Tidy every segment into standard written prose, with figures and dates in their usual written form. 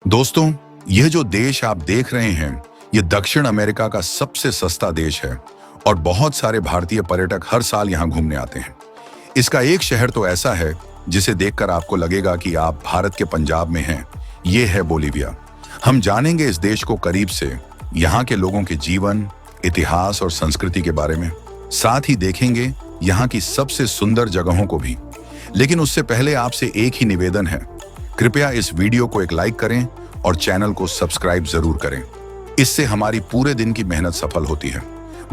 दोस्तों, यह जो देश आप देख रहे हैं, ये दक्षिण अमेरिका का सबसे सस्ता देश है और बहुत सारे भारतीय पर्यटक हर साल यहाँ घूमने आते हैं। इसका एक शहर तो ऐसा है जिसे देखकर आपको लगेगा कि आप भारत के पंजाब में हैं। ये है बोलीविया। हम जानेंगे इस देश को करीब से, यहाँ के लोगों के जीवन, इतिहास और संस्कृति के बारे में। साथ ही देखेंगे यहाँ की सबसे सुंदर जगहों को भी। लेकिन उससे पहले आपसे एक ही निवेदन है, कृपया इस वीडियो को एक लाइक करें और चैनल को सब्सक्राइब जरूर करें। इससे हमारी पूरे दिन की मेहनत सफल होती है।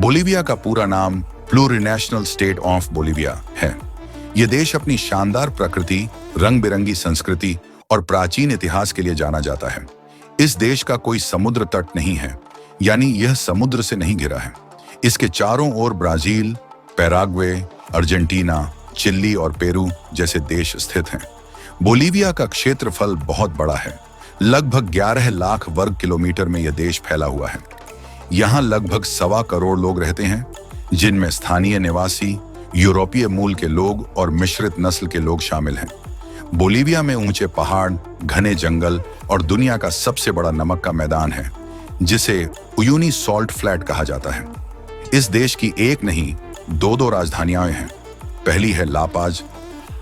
बोलीविया का पूरा नाम प्लूरिनेशनल स्टेट ऑफ बोलीविया है। यह देश अपनी शानदार प्रकृति, रंग बिरंगी संस्कृति और प्राचीन इतिहास के लिए जाना जाता है। इस देश का कोई समुद्र तट नहीं है, यानी यह समुद्र से नहीं घिरा है। इसके चारों ओर ब्राजील, पैराग्वे, अर्जेंटीना, चिली और पेरू जैसे देश स्थित हैं। बोलीविया का क्षेत्रफल बहुत बड़ा है। लगभग 11 लाख वर्ग किलोमीटर में यह देश फैला हुआ है। यहाँ लगभग 1.25 करोड़ लोग रहते हैं, जिनमें स्थानीय निवासी, यूरोपीय मूल के लोग और मिश्रित नस्ल के लोग शामिल हैं। बोलीविया में ऊंचे पहाड़, घने जंगल और दुनिया का सबसे बड़ा नमक का मैदान है, जिसे उयुनी सॉल्ट फ्लैट कहा जाता है। इस देश की एक नहीं, दो राजधानियां हैं। पहली है लापाज,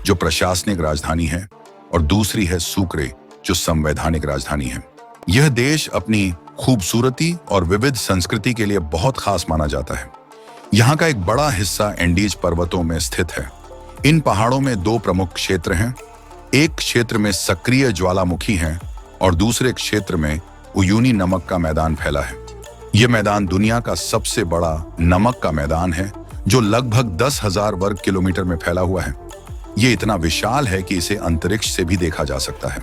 जो प्रशासनिक राजधानी है, और दूसरी है सुक्रे, जो संवैधानिक राजधानी है। यह देश अपनी खूबसूरती और विविध संस्कृति के लिए बहुत खास माना जाता है। यहाँ का एक बड़ा हिस्सा एंडीज पर्वतों में स्थित है। इन पहाड़ों में 2 प्रमुख क्षेत्र हैं। एक क्षेत्र में सक्रिय ज्वालामुखी हैं और दूसरे क्षेत्र में उयुनी नमक का मैदान फैला है। यह मैदान दुनिया का सबसे बड़ा नमक का मैदान है, जो लगभग 10,000 वर्ग किलोमीटर में फैला हुआ है। ये इतना विशाल है कि इसे अंतरिक्ष से भी देखा जा सकता है।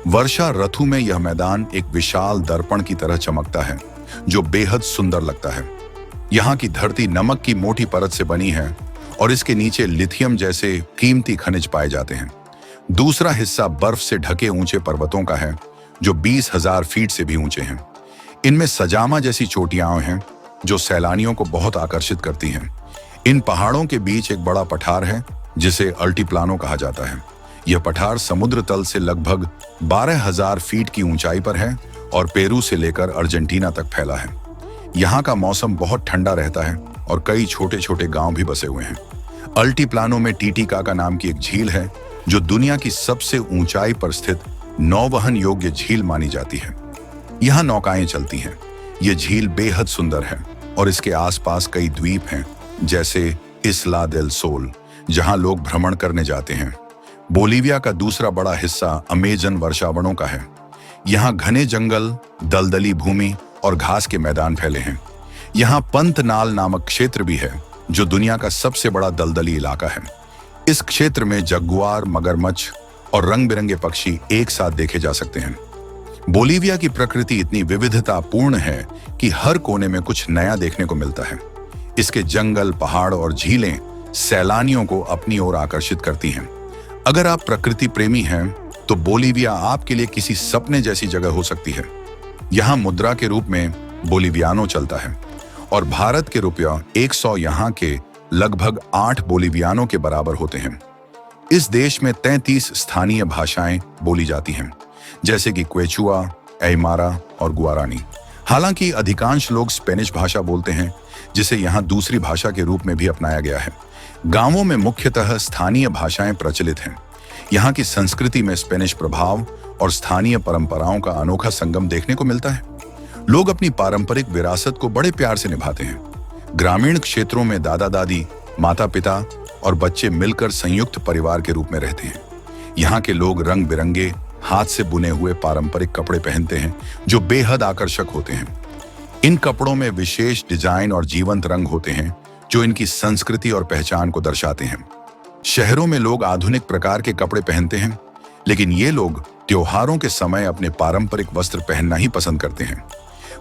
वर्षा ऋतु में यह मैदान एक विशाल दर्पण की तरह चमकता है, जो बेहद सुंदर लगता है। यहाँ की धरती नमक की मोटी परत से बनी है और इसके नीचे लिथियम जैसे कीमती खनिज पाए जाते हैं। दूसरा हिस्सा बर्फ से ढके ऊंचे पर्वतों का है, जो 20,000 फीट से भी ऊंचे हैं। इनमें सजामा जैसी चोटियां हैं, जो सैलानियों को बहुत आकर्षित करती हैं। इन पहाड़ों के बीच एक बड़ा पठार है, जिसे अल्टीप्लानो कहा जाता है। यह पठार समुद्र तल से लगभग 12,000 फीट की ऊंचाई पर है और पेरू से लेकर अर्जेंटीना तक फैला है। यहाँ का मौसम बहुत ठंडा रहता है और कई छोटे छोटे गांव भी बसे हुए हैं। अल्टीप्लानो में टीटीकाका नाम की एक झील है, जो दुनिया की सबसे ऊंचाई पर स्थित नौवहन योग्य झील मानी जाती है। यहाँ नौकाएं चलती हैं। यह झील बेहद सुंदर है और इसके आसपास कई द्वीप हैं, जैसे इस्ला देल सोल, जहां लोग भ्रमण करने जाते हैं। बोलीविया का दूसरा बड़ा हिस्सा अमेजन वर्षावनों का है। यहाँ घने जंगल, दलदली भूमि और घास के मैदान फैले हैं। यहाँ पंतनाल नामक क्षेत्र भी है, जो दुनिया का सबसे बड़ा दलदली इलाका है। इस क्षेत्र में जगुआर, मगरमच्छ और रंग बिरंगे पक्षी एक साथ देखे जा सकते हैं। बोलीविया की प्रकृति इतनी विविधतापूर्ण है कि हर कोने में कुछ नया देखने को मिलता है। इसके जंगल, पहाड़ और झीलें सैलानियों को अपनी ओर आकर्षित करती हैं। अगर आप प्रकृति प्रेमी हैं, तो बोलीविया आपके लिए किसी सपने जैसी जगह हो सकती है। यहाँ मुद्रा के रूप में बोलीवियानो चलता है और भारत के रुपया 100 यहाँ के लगभग 8 बोलीवियानो के बराबर होते हैं। इस देश में 33 स्थानीय भाषाएं बोली जाती हैं, जैसे कि क्वेचुआ, एयमारा और गुआरानी। हालांकि अधिकांश लोग स्पेनिश भाषा बोलते हैं, जिसे यहाँ दूसरी भाषा के रूप में भी अपनाया गया है। गांवों में मुख्यतः स्थानीय भाषाएं प्रचलित हैं। यहाँ की संस्कृति में स्पेनिश प्रभाव और स्थानीय परंपराओं का अनोखा संगम देखने को मिलता है। लोग अपनी पारंपरिक विरासत को बड़े प्यार से निभाते हैं। ग्रामीण क्षेत्रों में दादा दादी, माता पिता और बच्चे मिलकर संयुक्त परिवार के रूप में रहते हैं। यहाँ के लोग रंग बिरंगे, हाथ से बुने हुए पारंपरिक कपड़े पहनते हैं, जो बेहद आकर्षक होते हैं। इन कपड़ों में विशेष डिजाइन और जीवंत रंग होते हैं, जो इनकी संस्कृति और पहचान को दर्शाते हैं। शहरों में लोग आधुनिक प्रकार के कपड़े पहनते हैं, लेकिन ये लोग त्योहारों के समय अपने पारंपरिक वस्त्र पहनना ही पसंद करते हैं।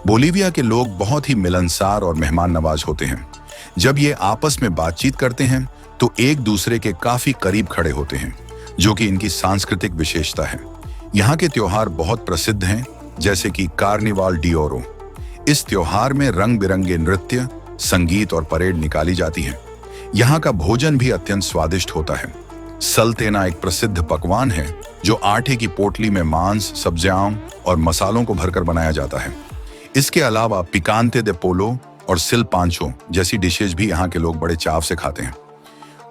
बोलीविया के लोग बहुत ही मिलनसार और मेहमान नवाज होते हैं। जब ये आपस में बातचीत करते हैं, तो एक दूसरे के काफी करीब खड़े होते हैं, जो कि इनकी सांस्कृतिक विशेषता है। यहाँ के त्योहार बहुत प्रसिद्ध हैं, जैसे कि कार्निवाल डी ओरो। इस त्योहार में रंग बिरंगे नृत्य, संगीत और परेड निकाली जाती है। यहाँ का भोजन भी अत्यंत स्वादिष्ट होता है। सल्तेना एक प्रसिद्ध पकवान है, जो आटे की पोटली में मांस, सब्जियां और मसालों को भरकर बनाया जाता है। इसके अलावा पिकांते दे पोलो और सिल पांचो जैसी डिशेज भी यहाँ के लोग बड़े चाव से खाते हैं।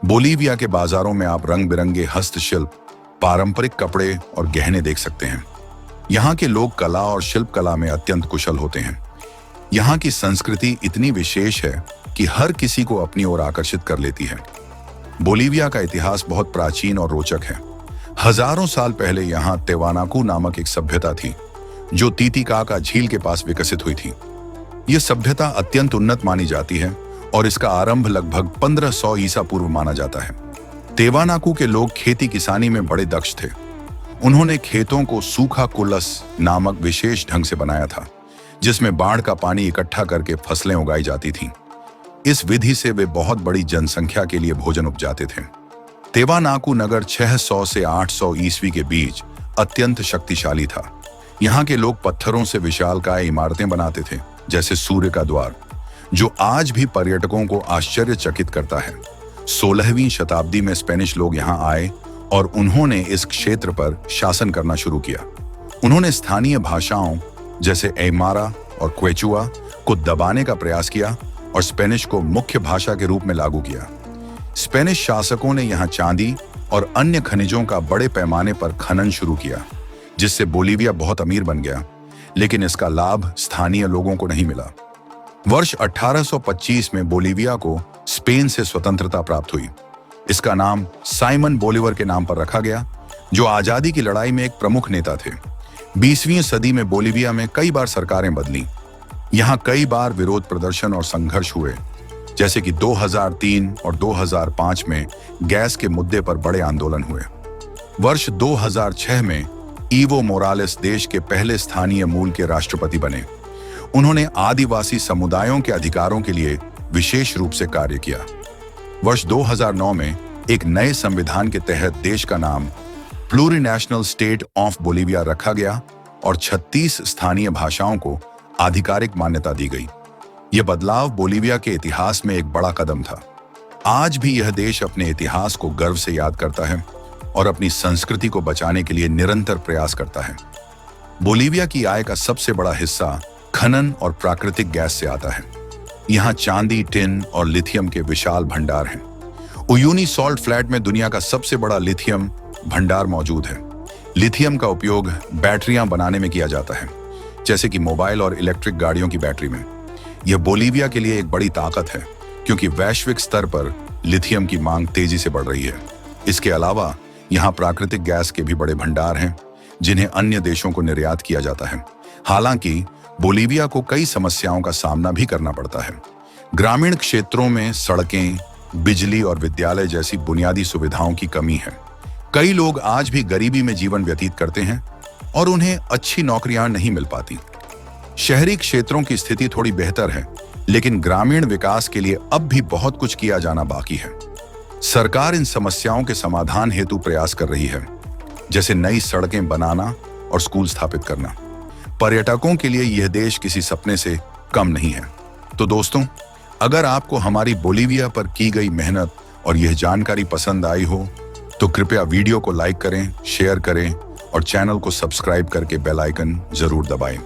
बोलीविया के बाजारों में आप रंग बिरंगे हस्तशिल्प, पारंपरिक कपड़े और गहने देख सकते हैं। यहाँ के लोग कला और शिल्प कला में अत्यंत कुशल होते हैं। यहाँ की संस्कृति इतनी विशेष है कि हर किसी को अपनी ओर आकर्षित कर लेती है। बोलीविया का इतिहास बहुत प्राचीन और रोचक है। हजारों साल पहले यहाँ तेवानाकू नामक एक सभ्यता थी, जो टीटीकाका झील के पास विकसित हुई थी। यह सभ्यता अत्यंत उन्नत मानी जाती है और इसका आरंभ लगभग 1500 ईसा पूर्व माना जाता है। तेवानाकू के लोग खेती किसानी में बड़े दक्ष थे। उन्होंने खेतों को सूखा कुलस नामक विशेष ढंग से बनाया था, जिसमें बाढ़ का पानी इकट्ठा करके फसलें उगाई जाती थीं। इस विधि से वे बहुत बड़ी जनसंख्या के लिए भोजन उपजाते थे। तेवानाकू नगर 600 से 800 ईस्वी के बीच अत्यंत शक्तिशाली था। यहाँ के लोग पत्थरों से विशालकाय इमारतें बनाते थे, जैसे सूर्य का द्वार, जो आज भी पर्यटकों को आश्चर्यचकित करता है। 16वीं शताब्दी में स्पेनिश लोग यहाँ आए और उन्होंने इस क्षेत्र पर शासन करना शुरू किया। उन्होंने स्थानीय भाषाओं जैसे एमारा और क्वेचुआ को दबाने का प्रयास किया और स्पेनिश को मुख्य भाषा के रूप में लागू किया। स्पेनिश शासकों ने यहाँ चांदी और अन्य खनिजों का बड़े पैमाने पर खनन शुरू किया, जिससे बोलीविया बहुत अमीर बन गया, लेकिन इसका लाभ स्थानीय लोगों को नहीं मिला। वर्ष 1825 में बोलीविया को स्पेन से स्वतंत्रता प्राप्त हुई। इसका नाम साइमन बोलीवर के नाम पर रखा गया, जो आजादी की लड़ाई में एक प्रमुख नेता थे। 20वीं सदी में बोलीविया में कई बार सरकारें बदली। यहाँ कई बार विरोध प्रदर्शन और संघर्ष हुए, जैसे कि 2003 और 2005 में गैस के मुद्दे पर बड़े आंदोलन हुए। वर्ष 2006 में ईवो मोरालेस देश के पहले स्थानीय मूल के राष्ट्रपति बने। उन्होंने आदिवासी समुदायों के अधिकारों के लिए विशेष रूप से कार्य किया। वर्ष 2009 में एक नए संविधान के तहत देश का नाम प्लूरिनेशनल स्टेट ऑफ बोलीविया रखा गया और 36 स्थानीय भाषाओं को आधिकारिक मान्यता दी गई। यह बदलाव बोलीविया के इतिहास में एक बड़ा कदम था। आज भी यह देश अपने इतिहास को गर्व से याद करता है और अपनी संस्कृति को बचाने के लिए निरंतर प्रयास करता है। बोलीविया की आय का सबसे बड़ा हिस्सा खनन और प्राकृतिक गैस से आता है। यहाँ चांदी, टिन और लिथियम के विशाल भंडार हैं। उयूनी सॉल्ट फ्लैट में दुनिया का सबसे बड़ा लिथियम भंडार मौजूद है। लिथियम का उपयोग बैटरियां बनाने में किया जाता है, जैसे कि मोबाइल और इलेक्ट्रिक गाड़ियों की बैटरी में। यह बोलीविया के लिए एक बड़ी ताकत है, क्योंकि वैश्विक स्तर पर लिथियम की मांग तेजी से बढ़ रही है। इसके अलावा यहाँ प्राकृतिक गैस के भी बड़े भंडार हैं, जिन्हें अन्य देशों को निर्यात किया जाता है। हालांकि बोलीविया को कई समस्याओं का सामना भी करना पड़ता है। ग्रामीण क्षेत्रों में सड़कें, बिजली और विद्यालय जैसी बुनियादी सुविधाओं की कमी है। कई लोग आज भी गरीबी में जीवन व्यतीत करते हैं और उन्हें अच्छी नौकरियां नहीं मिल पाती। शहरी क्षेत्रों की स्थिति थोड़ी बेहतर है, लेकिन ग्रामीण विकास के लिए अब भी बहुत कुछ किया जाना बाकी है। सरकार इन समस्याओं के समाधान हेतु प्रयास कर रही है, जैसे नई सड़कें बनाना और स्कूल स्थापित करना। पर्यटकों के लिए यह देश किसी सपने से कम नहीं है। तो दोस्तों, अगर आपको हमारी बोलीविया पर की गई मेहनत और यह जानकारी पसंद आई हो, तो कृपया वीडियो को लाइक करें, शेयर करें और चैनल को सब्सक्राइब करके बेल आइकन जरूर दबाएं।